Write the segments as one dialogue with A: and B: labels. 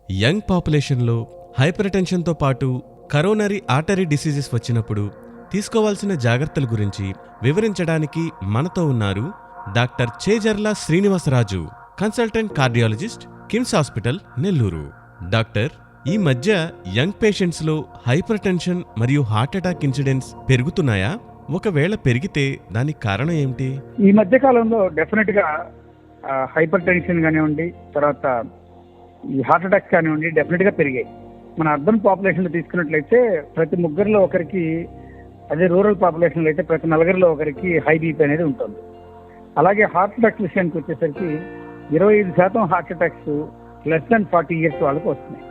A: Young పాపులేషన్లో hyper టెన్షన్తో పాటు coronary artery diseases వచ్చినప్పుడు తీసుకోవాల్సిన జాగ్రత్తల గురించి వివరించడానికి మనతో ఉన్నారు doctor Chejarla Srinivasaraju, consultant cardiologist, KIMS hospital, Nellore. Doctor, ఈ మధ్య యంగ్ పేషెంట్స్లో హైపర్ టెన్షన్ మరియు హార్ట్ అటాక్ ఇన్సిడెంట్స్ పెరుగుతున్నాయా? ఒకవేళ పెరిగితే దానికి కారణం ఏమిటి?
B: ఈ మధ్య కాలంలో డెఫినెట్ గా హైపర్ టెన్షన్ కానివ్వండి, తర్వాత ఈ హార్ట్ అటాక్స్ కానివ్వండి డెఫినెట్ గా పెరిగాయి. మన అర్బన్ పాపులేషన్ లో తీసుకున్నట్లయితే ప్రతి ముగ్గురులో ఒకరికి, అదే రూరల్ పాపులేషన్ లో అయితే ప్రతి నలుగురిలో ఒకరికి హై బీపీ అనేది ఉంటుంది. అలాగే హార్ట్ అటాక్స్ విషయానికి వచ్చేసరికి 25% heart attacks less than 40 years వాళ్ళకి వస్తున్నాయి.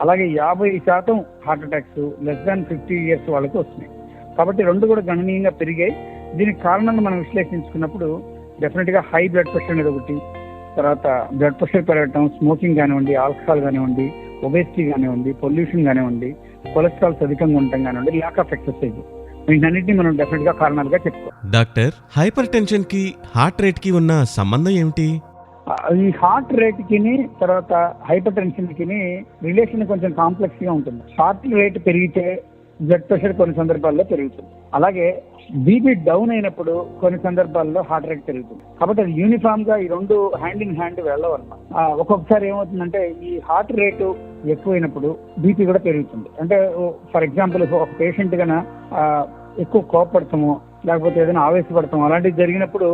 B: అలాగే 50% heart attacks less than 50 years వాళ్ళకి వస్తున్నాయి. కాబట్టి రెండు కూడా గణనీయంగా పెరిగాయి. దీనికి కారణాన్ని మనం విశ్లేషించుకున్నప్పుడు డెఫినెట్ గా హై బ్లడ్ ప్రెషర్ అనేది ఒకటి, తర్వాత బ్లడ్ ప్రెషర్ పెరగటం, స్మోకింగ్ కానివ్వండి, ఆల్కహాల్ కానివ్వండి, ఒబేసిటీ కానివ్వండి, పొల్యూషన్ కానివ్వండి, కొలెస్ట్రాల్స్ అధికంగా ఉండటం కానివ్వండి, ల్యాక్ ఆఫ్ ఎక్సర్సైజ్, వీటన్నిటిని మనం డెఫినెట్ గా కారణాలుగా చెప్పుకోవాలి.
A: డాక్టర్, హైపర్ టెన్షన్ కి హార్ట్ రేట్ కి ఉన్న సంబంధం ఏమిటి?
B: ఈ హార్ట్ రేట్ కి తర్వాత హైపర్ టెన్షన్ కి రిలేషన్ కొంచెం కాంప్లెక్స్ గా ఉంటుంది. హార్ట్ రేట్ పెరిగితే బ్లడ్ ప్రెషర్ కొన్ని సందర్భాల్లో పెరుగుతుంది. అలాగే బీపీ డౌన్ అయినప్పుడు కొన్ని సందర్భాల్లో హార్ట్ రేట్ పెరుగుతుంది. కాబట్టి అది యూనిఫామ్ గా ఈ రెండు హ్యాండ్ ఇన్ హ్యాండ్ వెళ్ళవన్నమాట. ఒక్కొక్కసారి ఏమవుతుందంటే ఈ హార్ట్ రేటు ఎక్కువైనప్పుడు బీపీ కూడా పెరుగుతుంది. అంటే ఫర్ ఎగ్జాంపుల్ ఒక పేషెంట్ గన ఎక్కువ కోపడతాము, లేకపోతే ఏదైనా ఆవేశపడతాము, అలాంటివి జరిగినప్పుడు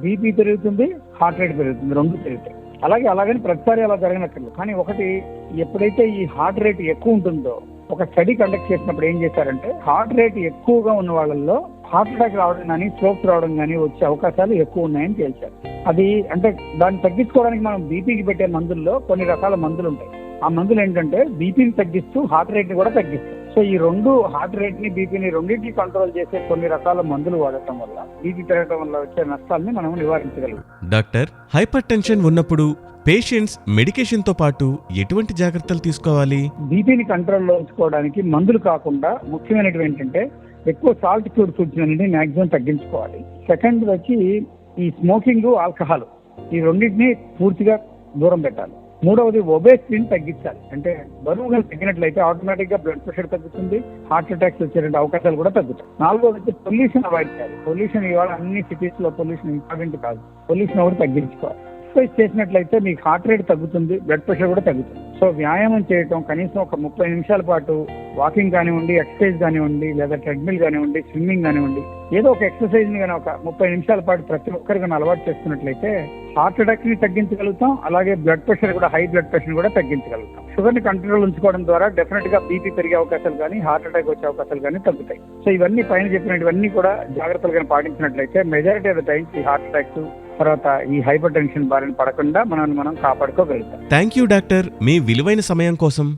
B: బీపీ పెరుగుతుంది, హార్ట్ రేట్ పెరుగుతుంది, రెండు పెరుగుతాయి. అలాగని ప్రతిసారి అలా జరగనక్కర్లేదు. కానీ ఒకటి, ఎప్పుడైతే ఈ హార్ట్ రేట్ ఎక్కువ ఉంటుందో, ఒక స్టడీ కండక్ట్ చేసినప్పుడు ఏం చేశారంటే హార్ట్ రేట్ ఎక్కువగా ఉన్న వాళ్ళల్లో హార్ట్ అటాక్ రావడం కానీ, స్ట్రోక్స్ రావడం కానీ వచ్చే అవకాశాలు ఎక్కువ ఉన్నాయని తేల్చారు. అది అంటే దాన్ని తగ్గించుకోవడానికి మనం బీపీకి పెట్టే మందుల్లో కొన్ని రకాల మందులు ఉంటాయి. ఆ మందులు ఏంటంటే బీపీని తగ్గిస్తూ హార్ట్ రేట్ ని కూడా తగ్గిస్తాయి. సో ఈ రెండు, హార్ట్ రేట్ ని, బీపీని రెండింటిని కంట్రోల్ చేసే కొన్ని రకాల మందులు వాడటం వల్ల బీపీ పెరగడం వల్ల వచ్చే నష్టాలని మనం నివారించగలం.
A: డాక్టర్, హైపర్ టెన్షన్ ఉన్నప్పుడు పేషెంట్స్ మెడికేషన్ తో పాటు ఎటువంటి జాగ్రత్తలు తీసుకోవాలి?
B: బీపీని కంట్రోల్లో ఉంచుకోవడానికి మందులు కాకుండా ముఖ్యమైనవి ఏంటంటే ఎక్కువ సాల్ట్ క్యూర్ ఫుడ్స్ అనేది మాక్సిమం తగ్గించుకోవాలి. సెకండ్ వచ్చి ఈ స్మోకింగ్, ఆల్కహాల్, ఈ రెండింటిని పూర్తిగా దూరం పెట్టాలి. మూడవది ఒబేసిటీని తగ్గించాలి. అంటే బరువుగా తగ్గినట్లయితే ఆటోమేటిక్ గా బ్లడ్ ప్రెషర్ తగ్గుతుంది, హార్ట్ అటాక్స్ వచ్చే అవకాశాలు కూడా తగ్గుతాయి. నాలుగవది వచ్చి పొల్యూషన్ అవాయిడ్ చేయాలి. పొల్యూషన్ ఇవాళ అన్ని సిటీస్ లో పొల్యూషన్ ఇంపార్టెంట్ కాదు, పొల్యూషన్ ఒకటి తగ్గించుకోవాలి. ఎక్సర్సైజ్ చేసినట్లయితే మీకు హార్ట్ రేట్ తగ్గుతుంది, బ్లడ్ ప్రెషర్ కూడా తగ్గుతుంది. సో వ్యాయామం చేయటం, కనీసం ఒక 30 నిమిషాల పాటు వాకింగ్ కానివ్వండి, ఎక్సర్సైజ్ కానివ్వండి, లేదా ట్రెడ్మిల్ కానివ్వండి, స్విమ్మింగ్ కానివ్వండి, ఏదో ఒక ఎక్సర్సైజ్ ని కానీ ఒక 30 నిమిషాల పాటు ప్రతి ఒక్కరికి అలవాటు చేస్తున్నట్లయితే హార్ట్ అటాక్ ని తగ్గించగలుగుతాం. అలాగే బ్లడ్ ప్రెషర్ కూడా, హై బ్లడ్ ప్రెషర్ కూడా తగ్గించగలుగుతాం. షుగర్ ని కంట్రోల్ ఉంచుకోవడం ద్వారా డెఫినెట్ గా బీపీ పెరిగే అవకాశాలు కానీ, హార్ట్ అటాక్ వచ్చే అవకాశాలు కానీ తగ్గుతాయి. సో ఇవన్నీ పైన చెప్పినవన్నీ కూడా జాగ్రత్తలు కానీ పాటించినట్లయితే మెజారిటీ ఆఫ్ ద టైమ్స్ ఈ హార్ట్ అటాక్స్, తర్వాత ఈ హైపర్ టెన్షన్ బారిన పడకుండా మనం కాపాడుకోగలుగుతాం.
A: థ్యాంక్ యూ డాక్టర్, మీ విలువైన సమయం కోసం.